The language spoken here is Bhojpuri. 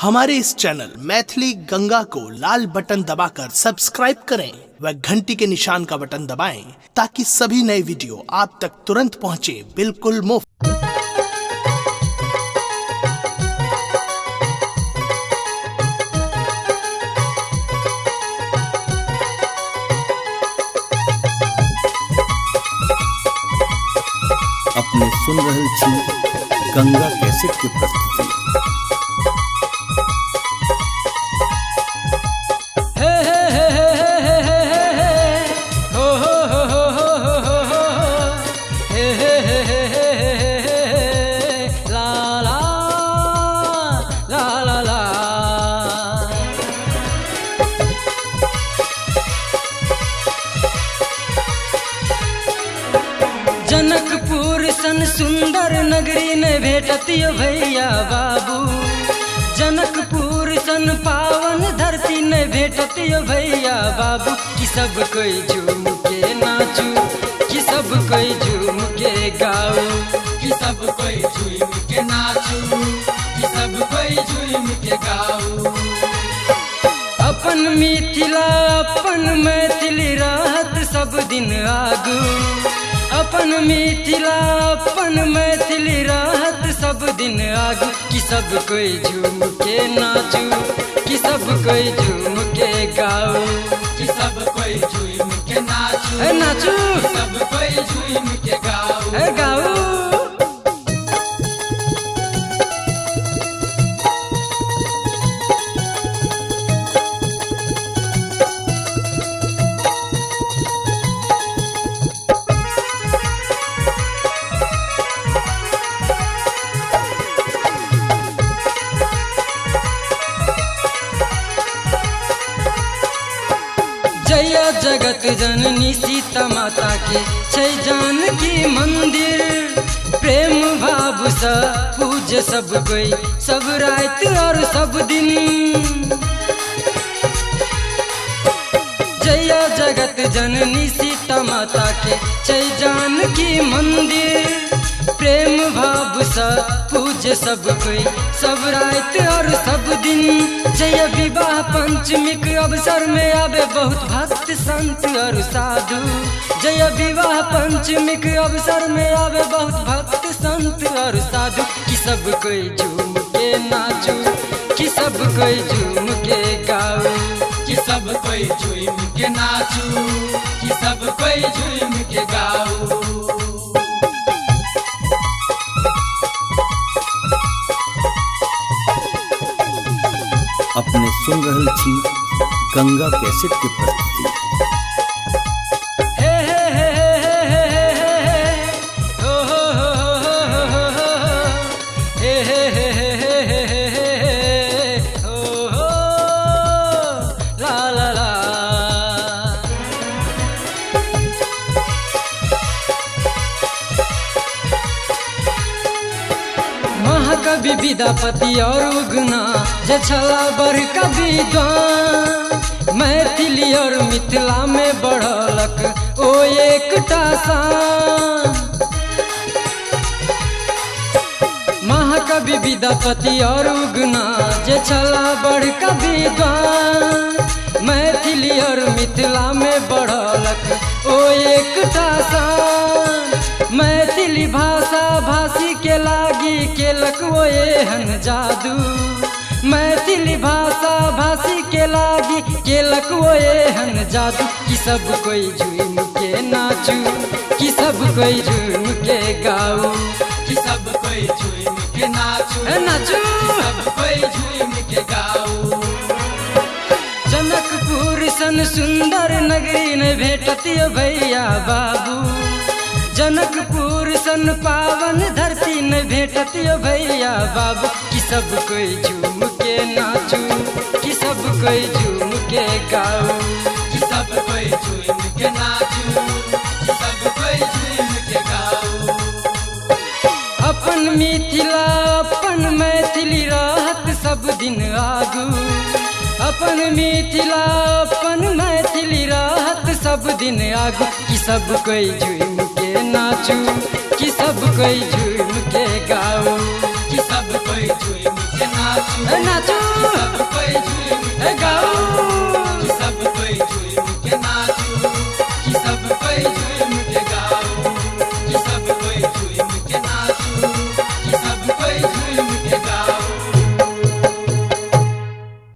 हमारे इस चैनल मैथिली गंगा को लाल बटन दबाकर सब्सक्राइब करें व घंटी के निशान का बटन दबाएं ताकि सभी नए वीडियो आप तक तुरंत पहुंचे बिल्कुल मुफ्त। अपने सुन रहल छी गंगा कैसेट के प्रस्तुति। जनकपुर सन सुंदर नगरी ने भेटतियो भैया बाबू। जनकपुर सन पावन धरती ने भेटतियो भैया बाबू। कि सब कोई झूम के नाचू, कि सब कोई झूम के गाओ, कि सब कोई झूम के नाचू, कि सब कोई झूम के गाओ। अपन मिथिला अपन मैथिली रहत सब दिन आगू। अपन मिथिला अपन मैथिली रहत सब दिन आगू। कि सब कोई झूम के नाचू, कि सब कोई झूम के गाओ, कि सब कोई झूम के नाचू, नाचू, कि सब कोई झूम के गाओ, गाओ। जय जगत जननी सीता माता के छै जानकी मंदिर। प्रेम भाव से पूजे सब कोई, सब रात और सब दिन। जय जगत जननी सीता माता के छै जानकी मंदिर। प्रेम भाव से पूजे सब कोई, सब रात और सब दिन। जय विवाह पंचमीक अवसर में आवे बहुत भक्त संत और साधु। जय विवाह पंचमीक अवसर में आवे बहुत भक्त संत और साधु। कि सब कोई झूम के नाचू, कि सब कोई झूम के गाओ, कि सब कोई झूम के नाचू, कि सब कोई झूम के गाओ। अपने सुन रहल छी गंगा कैसेट के प्रस्तुति। महाकवि विद्यापति और उगना जे छला बड़का विद्वान। मैथिली और मिथिला में बढ़लक ओ एकटा शान। महाकवि विद्यापति और उगना जे छला बड़का विद्वान। मैथिली और मिथिला में बढ़लक ओ एकटा शान। मैथिली भाषा भाषी के लागी केलक वो एहन जादू। मैथिली भाषा भाषी के लागी केलक वो एहन जादू। कि सब कोई झूम के नाचू, कि सब कोई झूम के गाओ, कि सब कोई झूम के नाचू, नाचू, कि सब कोई झूम के गाओ। जनकपुर सन सुंदर नगरी ने भेटतियो भैया बाबू। जनकपुर सन पावन धरती ने भेटतियो भैया बाबू। कि सब कोई झूम के नाचू, कि सब कोई झूम के गाओ, कि सब कोई झूम के नाचू, कि सब कोई झूम के गाओ। अपन मिथिला अपन मैथिली रहत सब दिन आगू। अपन मिथिला अपन मैथिली रहत सब दिन आगू। कि सब कोई झूम के नाचू, कि सब कोई झूम के गाओ, कि सब कोई झूम के नाचू नाचू सब कोई झूम